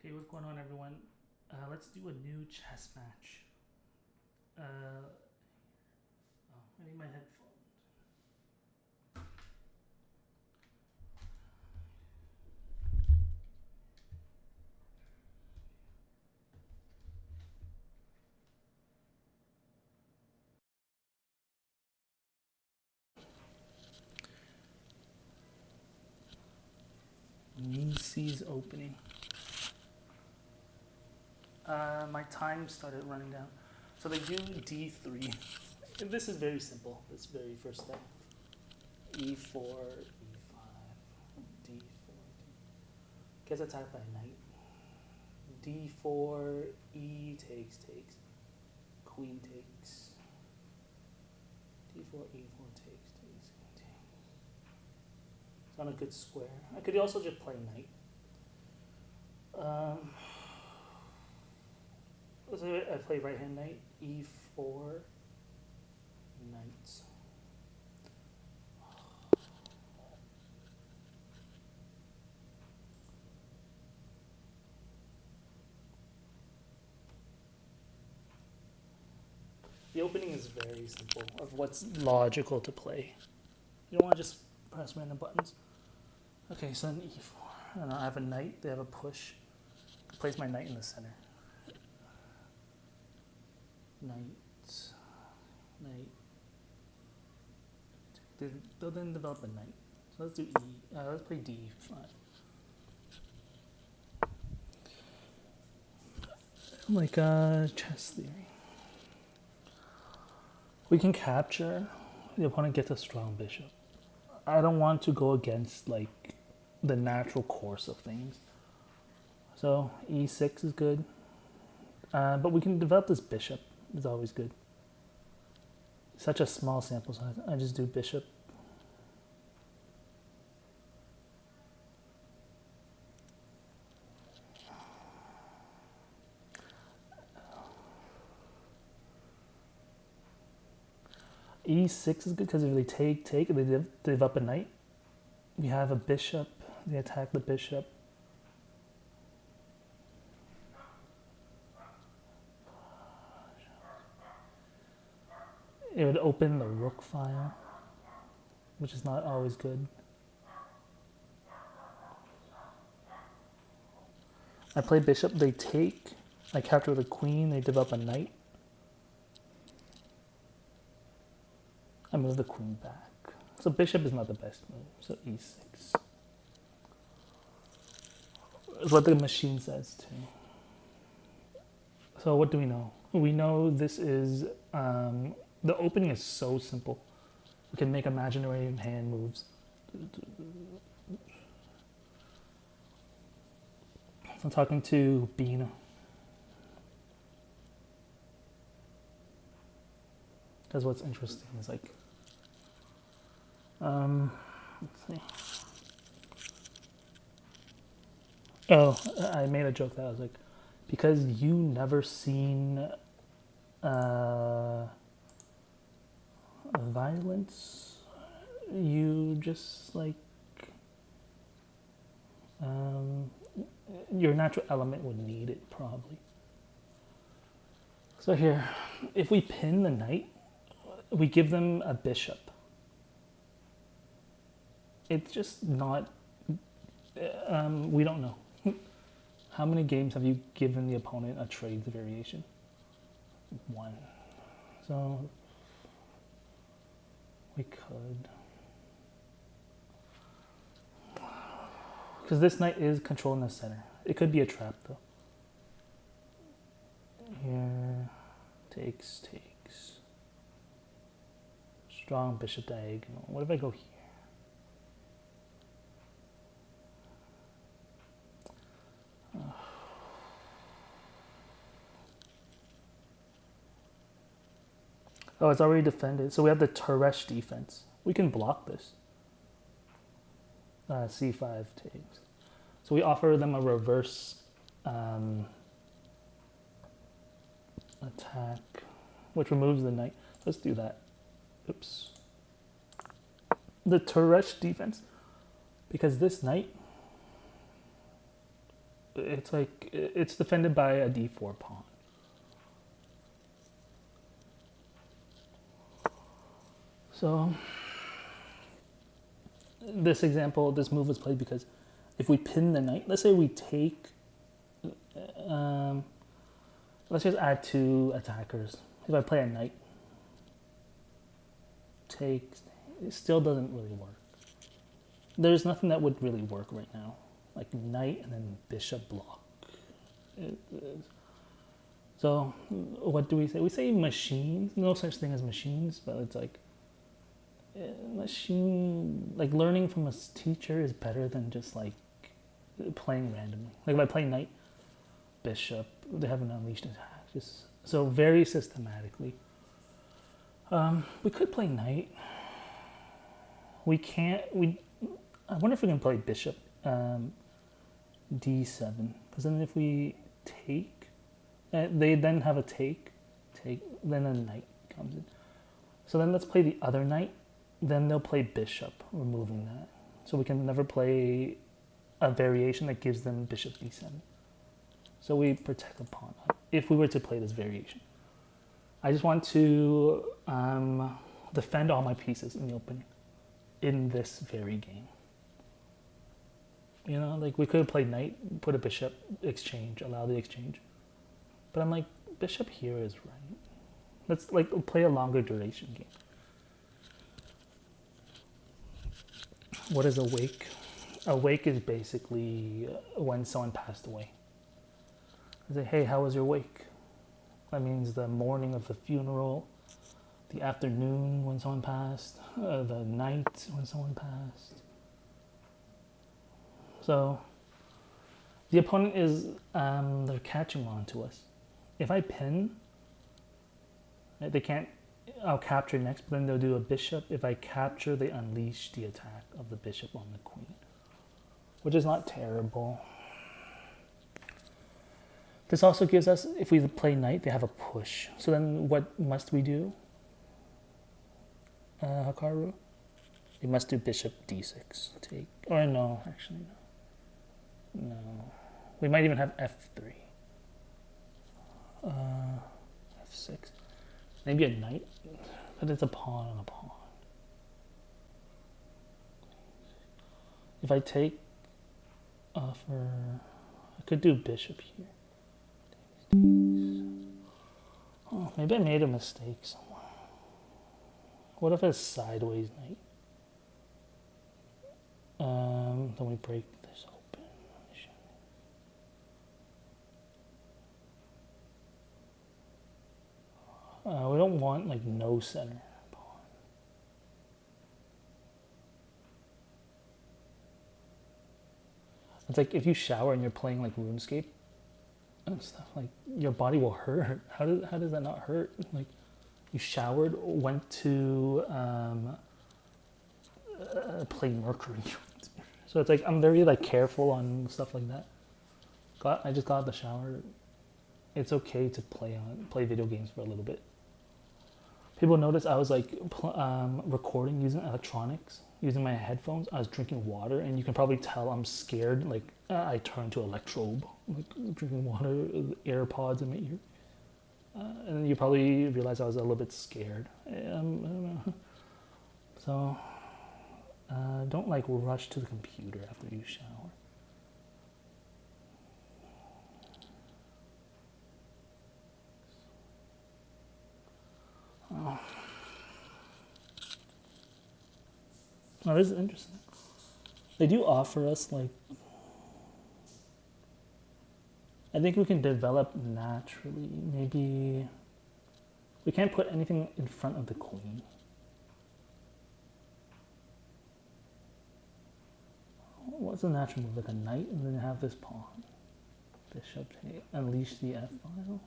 Okay, what's going on, everyone? Let's do a new chess match. I need my headphones. Macy's opening. My time started running down. So they do d3. This is very simple. This very first step. e4, e5, d4. Gets attacked by knight. d4, e takes. Queen takes. d4, e4 takes. It's on a good square. I could also just play knight. So I play right hand knight, e4, knights. The opening is very simple of what's logical to play. You don't want to just press random buttons. Okay, so then e4. And I have a knight. They have a push. I place my knight in the center. Knight. They'll then develop a knight. So let's do e. Let's play d5. Like chess theory. We can capture. The opponent gets a strong bishop. I don't want to go against like the natural course of things. So e6 is good. But we can develop this bishop. It's always good. Such a small sample size. I just do bishop. e6 is good because if they take, they develop a knight. We have a bishop. They attack the bishop. It would open the rook file, which is not always good. I play bishop, they take, I capture the queen, they develop a knight. I move the queen back. So bishop is not the best move, so e6. Is what the machine says too. So what do we know? We know this is, the opening is so simple. We can make imaginary hand moves. I'm talking to Bina. Because what's interesting is like, let's see. Oh, I made a joke that I was like, because you never seen violence, you just like, your natural element would need it probably. So here, if we pin the knight, we give them a bishop. It's just not, we don't know. How many games have you given the opponent a trades variation? One. So we could. Because this knight is controlling the center. It could be a trap though. Here, takes. Strong bishop diagonal. What if I go here? Oh, it's already defended. So we have the Turesh defense. We can block this. C5 takes. So we offer them a reverse attack, which removes the knight. Let's do that. Oops. The Turesh defense. Because this knight It's like it's defended by a d4 pawn. So this move was played because if we pin the knight, let's say we take, let's just add 2 attackers. If I play a knight, takes, it still doesn't really work. There's nothing that would really work right now. Like knight and then bishop block. So what do we say? We say machines. No such thing as machines, but it's like machine. Like learning from a teacher is better than just like playing randomly. Like if I play knight, bishop, they have an unleashed attack. Just so very systematically. We could play knight. We can't. I wonder if we can play bishop. D7, because then if we take, they then have a take, then a knight comes in. So then let's play the other knight, then they'll play bishop, removing that. So we can never play a variation that gives them bishop d7. So we protect the pawn if we were to play this variation. I just want to defend all my pieces in the opening in this very game. You know, like we could have played knight, put a bishop, exchange, allow the exchange. But I'm like, bishop here is right. Let's like play a longer duration game. What is awake? Awake is basically when someone passed away. I say, hey, how was your wake? That means the morning of the funeral, the afternoon when someone passed, the night when someone passed. So the opponent is, they're catching on to us. If I pin, they can't, I'll capture next, but then they'll do a bishop. If I capture, they unleash the attack of the bishop on the queen, which is not terrible. This also gives us, if we play knight, they have a push. So then what must we do, Hikaru? We must do bishop d6. Take, or no, actually no. No. We might even have f3. F6. Maybe a knight, but it's a pawn on a pawn. If I take I could do bishop here. Oh, maybe I made a mistake somewhere. What if it's sideways knight? Then we break this open. We don't want like no center pawn. It's like if you shower and you're playing like RuneScape and stuff, like your body will hurt. How does that not hurt? Like you showered, went to play Mercury. So it's like I'm very like careful on stuff like that. I just got out of the shower. It's okay to play video games for a little bit. People noticed I was like recording using electronics, using my headphones. I was drinking water, and you can probably tell I'm scared. Like I turned to electrobe, like drinking water, AirPods in my ear, and then you probably realize I was a little bit scared. I don't know. So don't like rush to the computer after you shower. Oh, this is interesting. They do offer us like, I think we can develop naturally. Maybe we can't put anything in front of the queen. What's a natural move? Like a knight and then have this pawn. Bishop, unleash the F file.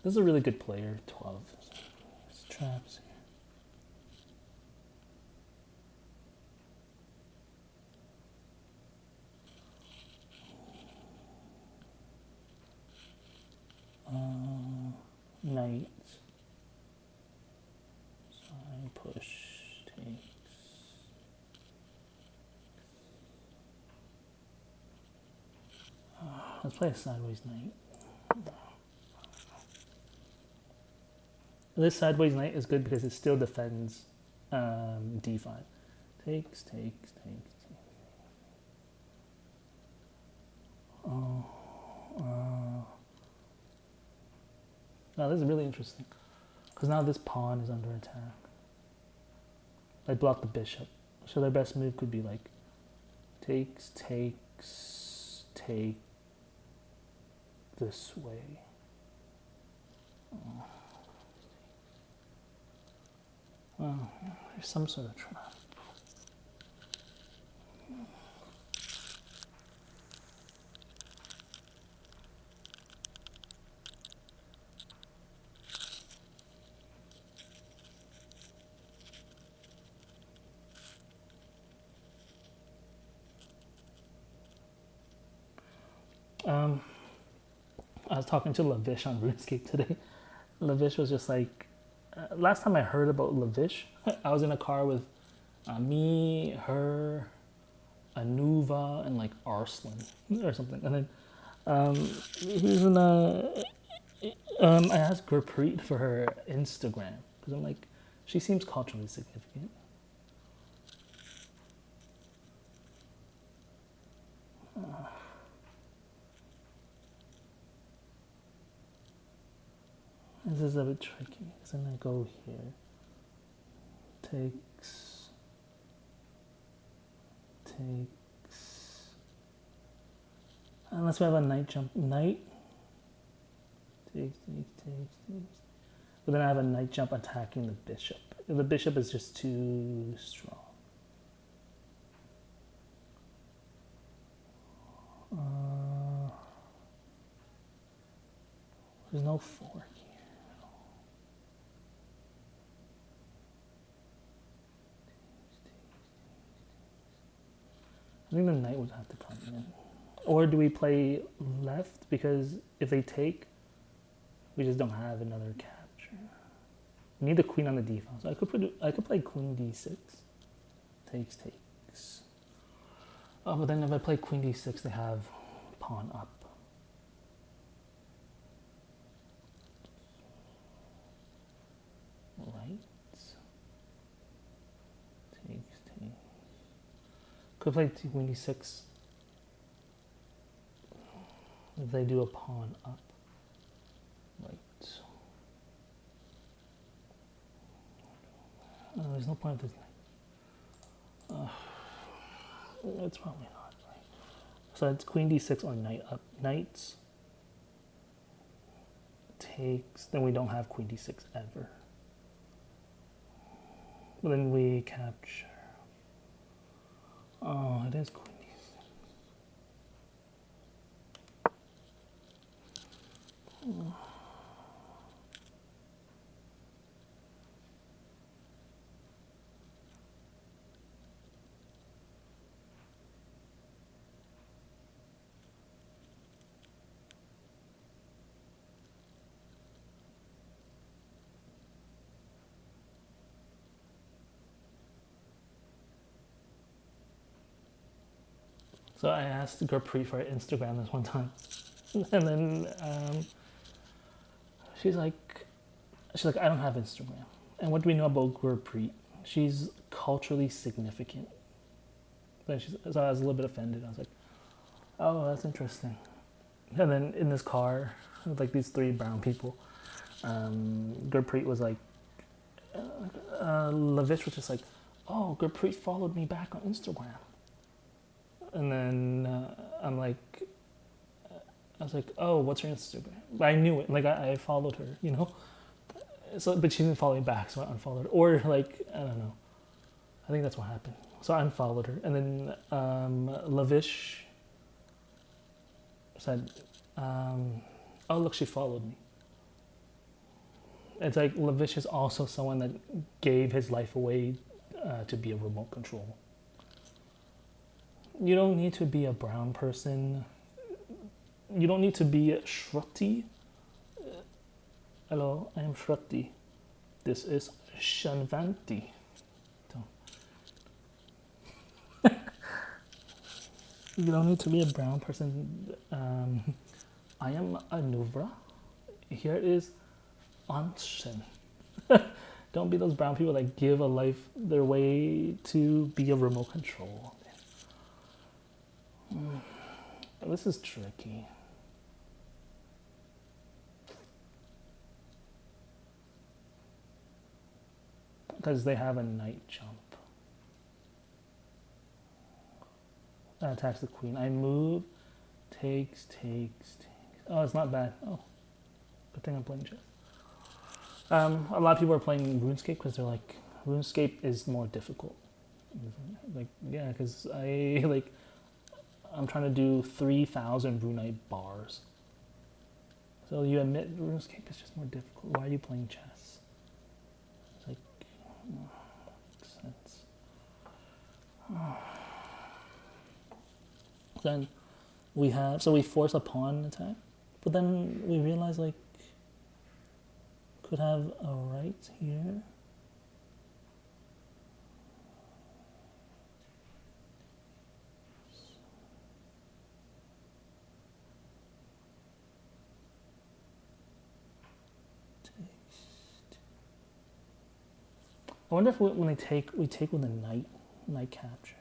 This is a really good player, 12. There's traps here. Knight. Side push takes. Let's play a sideways knight. This sideways knight is good because it still defends d5. Takes. Oh. Now this is really interesting. Because now this pawn is under attack. I block the bishop. So their best move could be like takes, take this way. Oh. Well, there's some sort of trap. I was talking to Lavish on RuneScape today. Lavish was just like, last time I heard about Lavish, I was in a car with me, her, Anuva, and like Arslan or something. And then he's in I asked Gurpreet for her Instagram because I'm like, she seems culturally significant. This is a bit tricky. So I'm gonna go here. Takes. Unless we have a knight jump. Knight. Takes. But then I have a knight jump attacking the bishop. The bishop is just too strong. There's no fork here. I think the knight would have to come in. Or do we play left? Because if they take, we just don't have another capture. We need the queen on the d-file. So I could play queen d6. Takes. Oh, but then if I play queen d6, they have pawn up. Right. Takes. Could play queen d6 if they do a pawn up. Right. There's no point of this knight. It's probably not right. So it's queen d6 or knight up. Knights takes. Then we don't have queen d6 ever. But then we capture. Oh, it is queen d6. Oh. So I asked Gurpreet for Instagram this one time, and then she's like, I don't have Instagram. And what do we know about Gurpreet? She's culturally significant. So I was a little bit offended. I was like, oh, that's interesting. And then in this car, with like these three brown people, Gurpreet was like, Lavish was just like, oh, Gurpreet followed me back on Instagram. And then I was like, oh, what's her Instagram? But I knew it. Like, I followed her, you know? So, but she didn't follow me back, so I unfollowed her. Or, like, I don't know. I think that's what happened. So I unfollowed her. And then Lavish said, oh, look, she followed me. It's like Lavish is also someone that gave his life away to be a remote control. You don't need to be a brown person. You don't need to be Shruti. Hello, I am Shruti. This is Shanvanti. You don't need to be a brown person I am a Nuvra. Here is Anshin. Don't be those brown people that give a life their way to be a remote control. This is tricky. Because they have a night jump. That attacks the queen. I move, takes. Oh, it's not bad. Oh, good thing I'm playing chess. A lot of people are playing RuneScape because they're like, RuneScape is more difficult. Like, yeah, because I'm trying to do 3,000 Brunei bars. So you admit RuneScape is just more difficult. Why are you playing chess? It's like, makes sense. Then we force a pawn attack, but then we realize like, could have a right here. I wonder if when we take with the knight captures.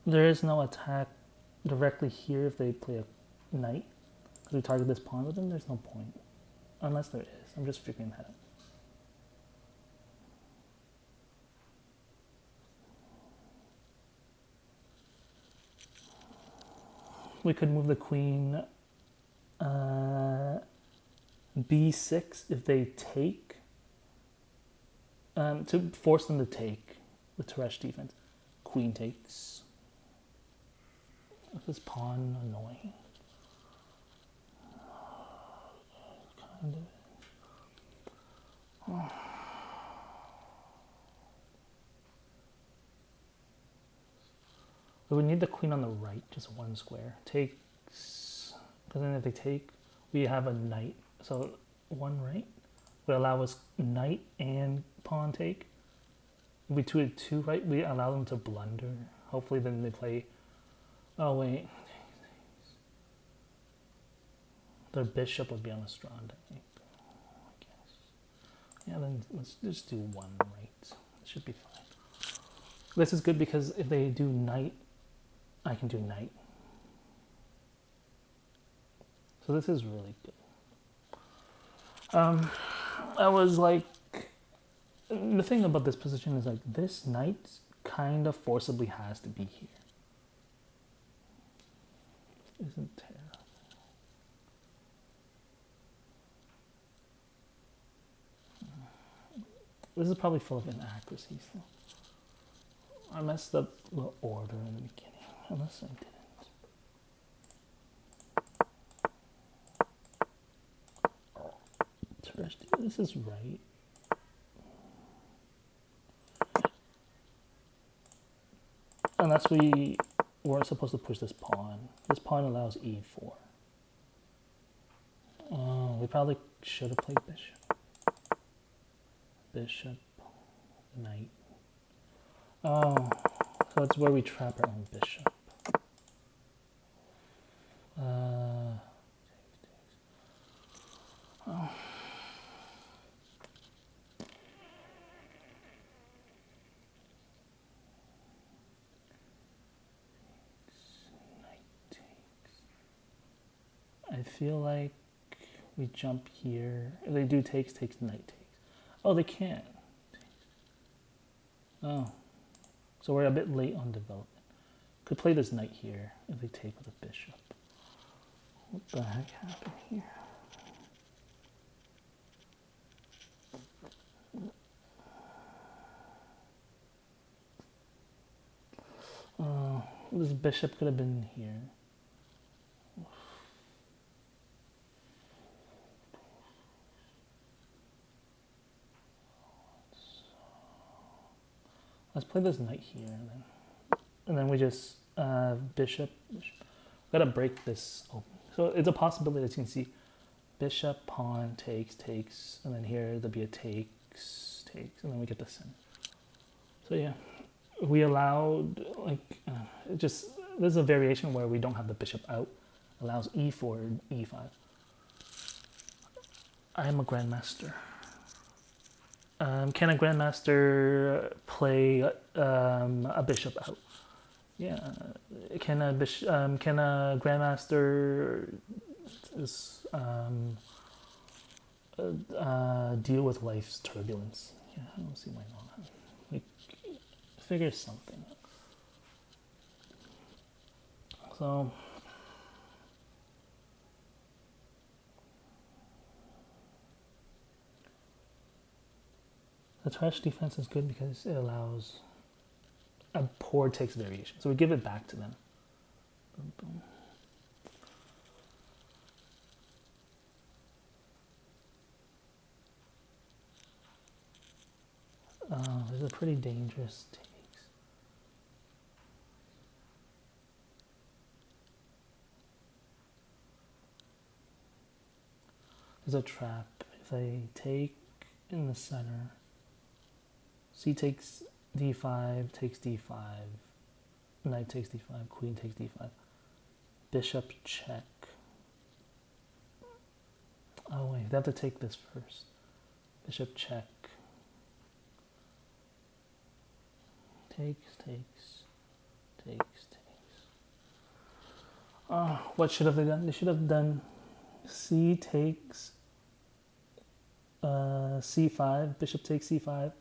There is no attack directly here if they play a knight. Because we target this pawn with them, there's no point. Unless there is. I'm just figuring that out. We could move the queen b6 if they take. To force them to take with Teresh defense. Queen takes. This pawn annoying. Kind of. Oh. We would need the queen on the right, just one square. Takes, because then if they take, we have a knight. So one right would allow us knight and pawn take. If we do two right, we allow them to blunder. Hopefully then they play. Oh wait, their bishop would be on a strand, I think. I guess. Yeah, then let's just do one right. It should be fine. This is good because if they do knight, I can do knight. So this is really good. I was like, the thing about this position is like this knight kind of forcibly has to be here. Isn't terrible. This is probably full of inaccuracies though. I messed up the order in the beginning, unless I didn't. This is right. Unless we weren't supposed to push this pawn. This pawn allows e4. Oh, we probably should have played bishop. Bishop, knight. Oh, so that's where we trap our own bishop. Oh. I feel like we jump here. If they do takes, knight takes. Oh, they can't. Oh. So we're a bit late on development. Could play this knight here if they take with a bishop. What the heck happened here? This bishop could have been here. Let's play this knight here, and then we just bishop. Gotta break this open. So it's a possibility that you can see bishop, pawn, takes, and then here there'll be a takes, and then we get the center. So yeah, we allowed, like, just, there's a variation where we don't have the bishop out. Allows e4, e5. I am a grandmaster. Can a grandmaster play a bishop out? Yeah. Can a grandmaster deal with life's turbulence? Yeah, I don't see why not. Like, figure something out. So the trash defense is good because it allows a poor takes variation. So we give it back to them. Boom, boom. There's a pretty dangerous takes. There's a trap. If I take in the center, c takes d5, takes d5, knight takes d5, queen takes d5, bishop check. Oh wait, they have to take this first. Bishop check. Takes. What should have they done? They should have done c takes c5, bishop takes c5,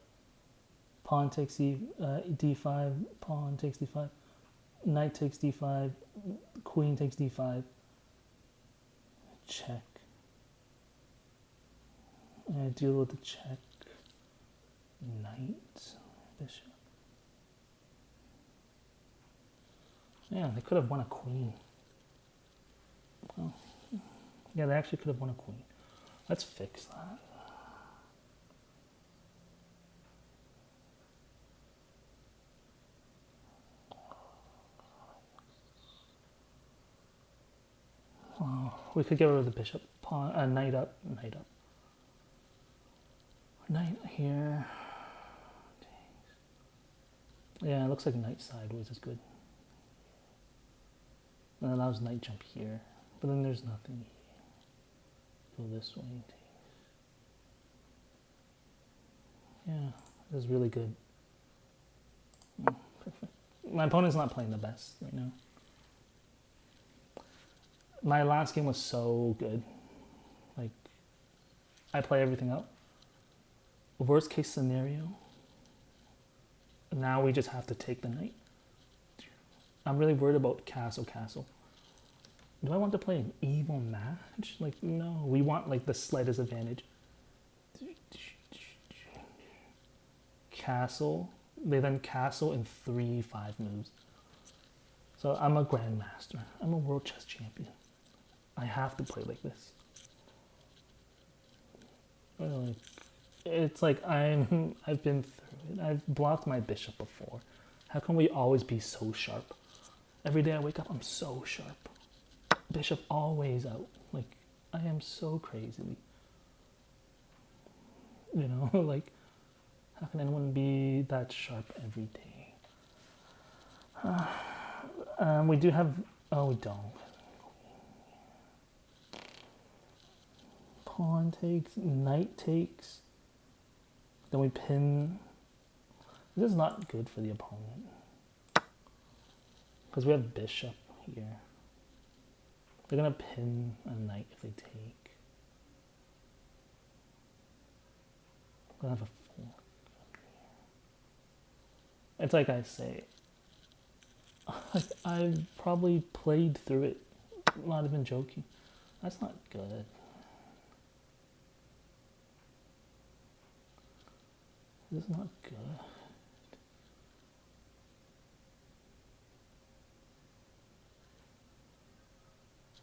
pawn takes d5, pawn takes d5, knight takes d5, queen takes d5, check. And I deal with the check, knight, bishop. Yeah, they could have won a queen. Oh, yeah, they actually could have won a queen. Let's fix that. Oh, we could get rid of the bishop. Pawn, knight up. Knight here. Yeah, it looks like knight sideways is good. And it allows knight jump here. But then there's nothing here. Go this way. Yeah, this is really good. Perfect. My opponent's not playing the best right now. My last game was so good. Like, I play everything out. Worst case scenario, now we just have to take the knight. I'm really worried about castle. Do I want to play an evil match? Like, no, we want like the slightest advantage. Castle, they then castle in 3-5 moves. So I'm a grandmaster. I'm a world chess champion. I have to play like this. It's like I've been through it. I've blocked my bishop before. How can we always be so sharp? Every day I wake up, I'm so sharp. Bishop always out. Like, I am so crazy. You know, like, how can anyone be that sharp every day? We do have, oh, we don't. Pawn takes, knight takes. Then we pin. This is not good for the opponent. Because we have bishop here. They're going to pin a knight if they take. We're going to have a fork up here. It's like I say. I've probably played through it. I'm not even joking. That's not good. This is not good.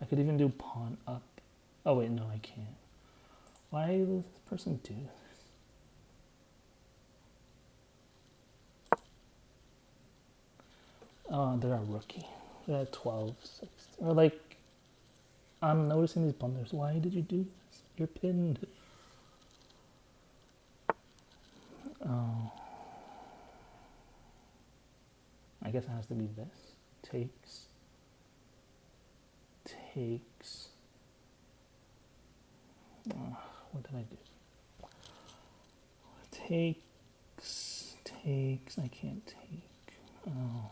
I could even do pawn up. Oh wait, no, I can't. Why does this person do this? Oh, they're a rookie. They're at 12, 16. Or like, I'm noticing these blunders. Why did you do this? You're pinned. Oh. I guess it has to be this. Takes. What did I do? Takes. I can't take. Oh.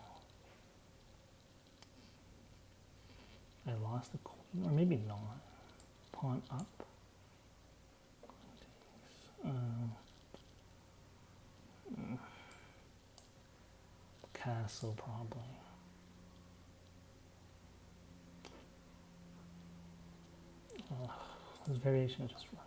I lost the queen, or maybe not. Pawn up. Castle, probably. This variation is just rough.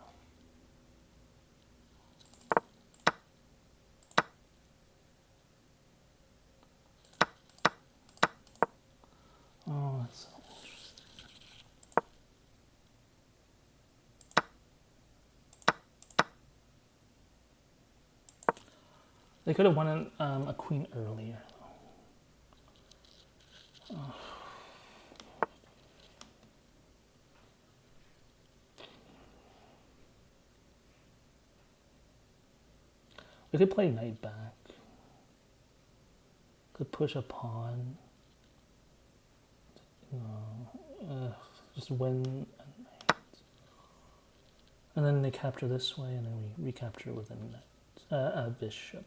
Oh, that's so interesting. They could have won a queen earlier. Oh. We could play knight back. Could push a pawn. Just win a knight. And then they capture this way, and then we recapture with a knight, a bishop.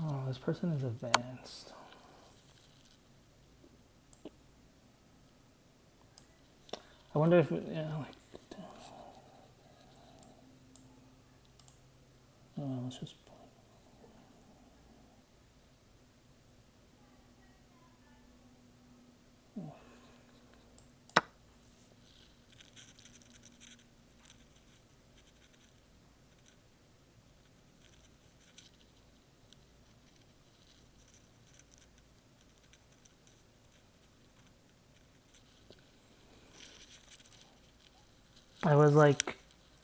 Oh, this person is advanced. I wonder if, let's just play. I was like,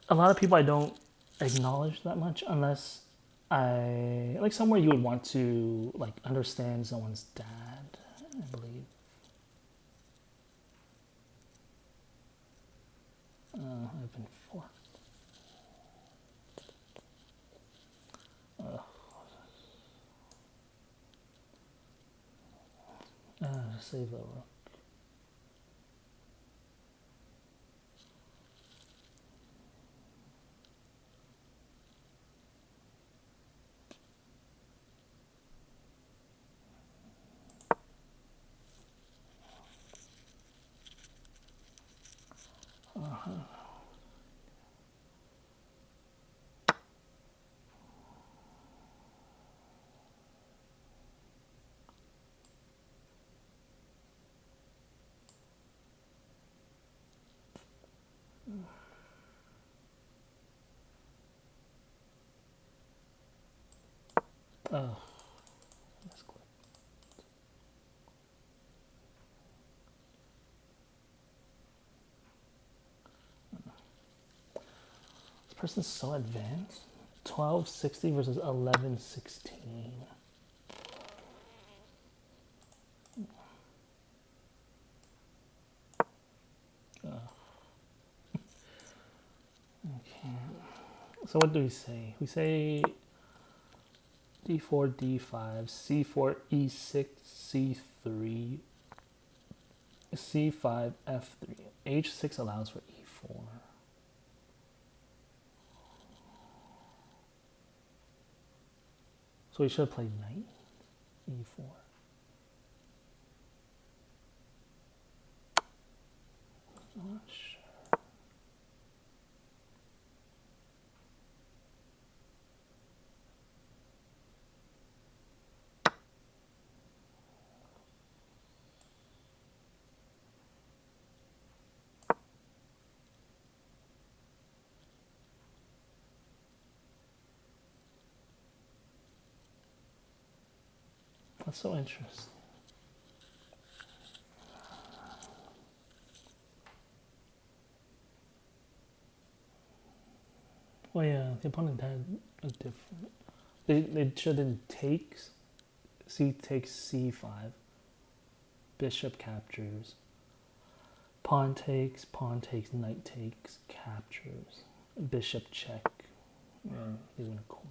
a lot of people I don't acknowledge that much unless I, like somewhere you would want to like understand someone's dad, I believe. I've been forked. Save the rook. Oh, that's quick. This person's so advanced. 1260 versus 1116. Okay. So what do we say? We say d4, d5, c4, e6, c3, c5, f3. h6 allows for e4. So we should have played knight, e4. Not sure. That's so interesting. Well, yeah, the opponent had a different. They shouldn't takes. C takes c5. Bishop captures. Pawn takes, knight takes, captures. Bishop check. And they win a queen.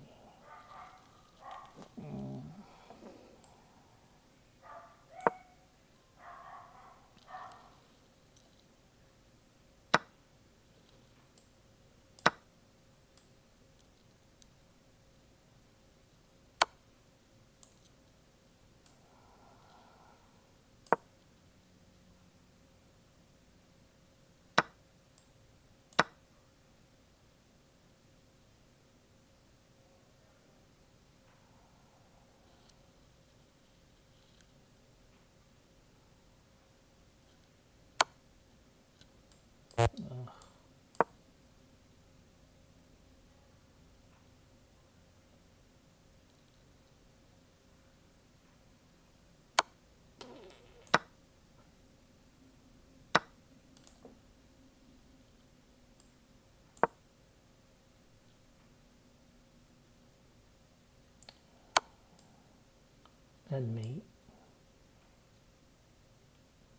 And mate.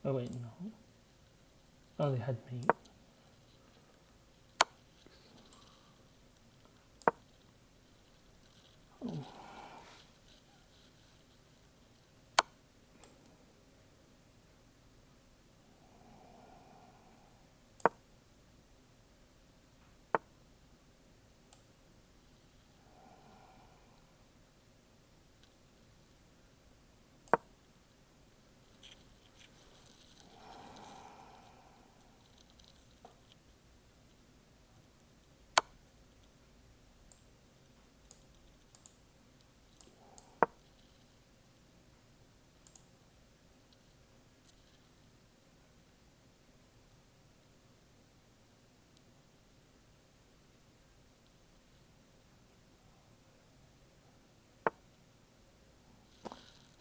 Oh wait, no. Oh, they had mate. Oh.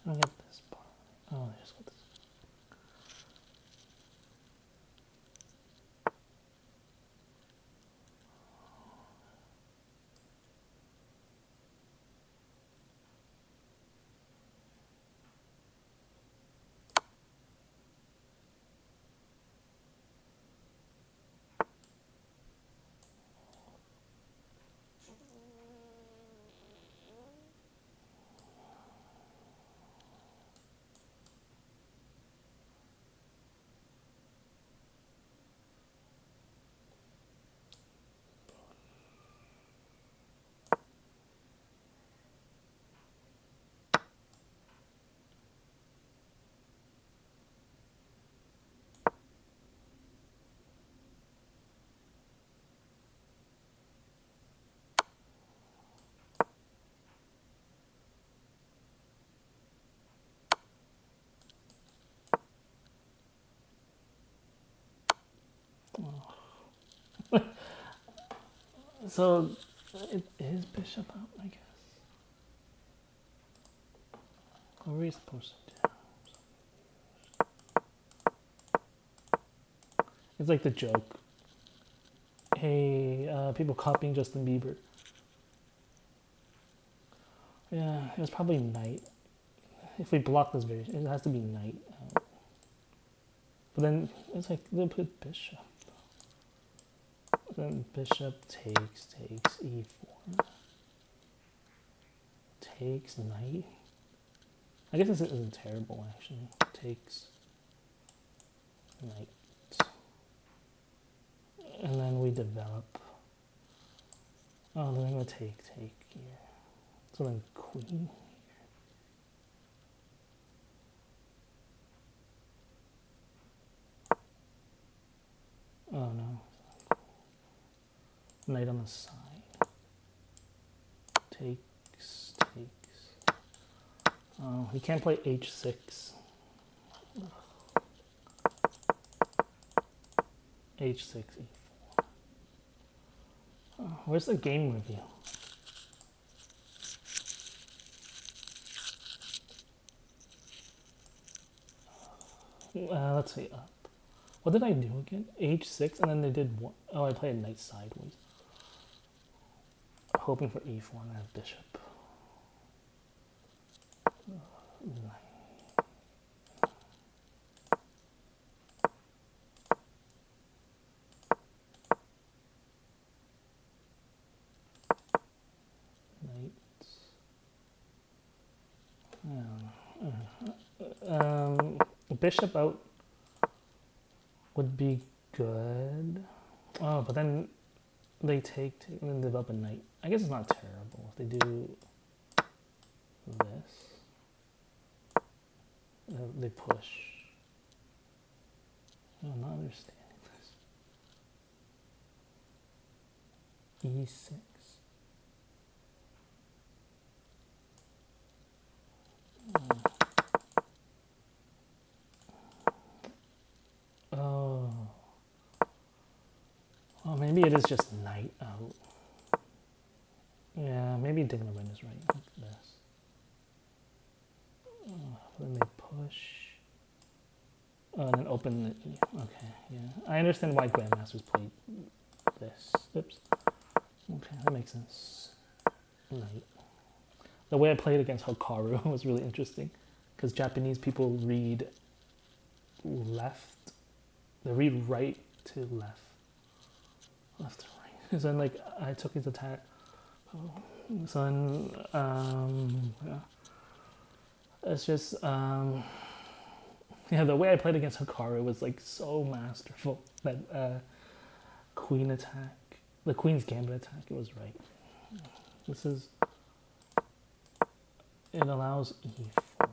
I don't get this part. Oh, I just got this. Oh. So, it is bishop out, I guess. What were we supposed to do? It's like the joke. Hey, people copying Justin Bieber. Yeah, it was probably knight. If we block this variation, it has to be knight out. But then it's like they'll put bishop. Then bishop takes e4. Takes knight. I guess this isn't terrible actually. Takes knight. And then we develop. Oh, then I'm gonna take here. So then queen here. Oh no. Knight on the side. Takes. Oh, he can't play h6. h6, e4. Oh, where's the game review? Let's see. What did I do again? H6, and then they did one. Oh, I played knight sideways. Hoping for e4 and I have bishop. Knight. Bishop out would be good. Oh, but then they take, and then develop a knight. I guess it's not terrible if they do this. They push. I'm not understanding this. E6. Oh. Oh, maybe it is just knight out. Yeah, maybe Liren is right. Like this. Then they push. Oh, and then open the E. Okay, yeah. I understand why Grandmasters played this. Oops. Okay, that makes sense. Knight. The way I played against Hikaru was really interesting. Because Japanese people read left. They read right to left. Left to right. So then, like, I took his attack. So then, yeah. It's just, yeah, the way I played against Hikaru was, like, so masterful. That queen attack, the queen's gambit attack, it was right. This is, it allows e4.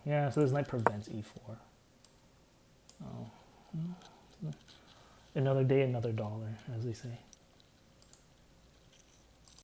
Yeah, so this knight prevents e4. Oh. Another day, another dollar, as they say.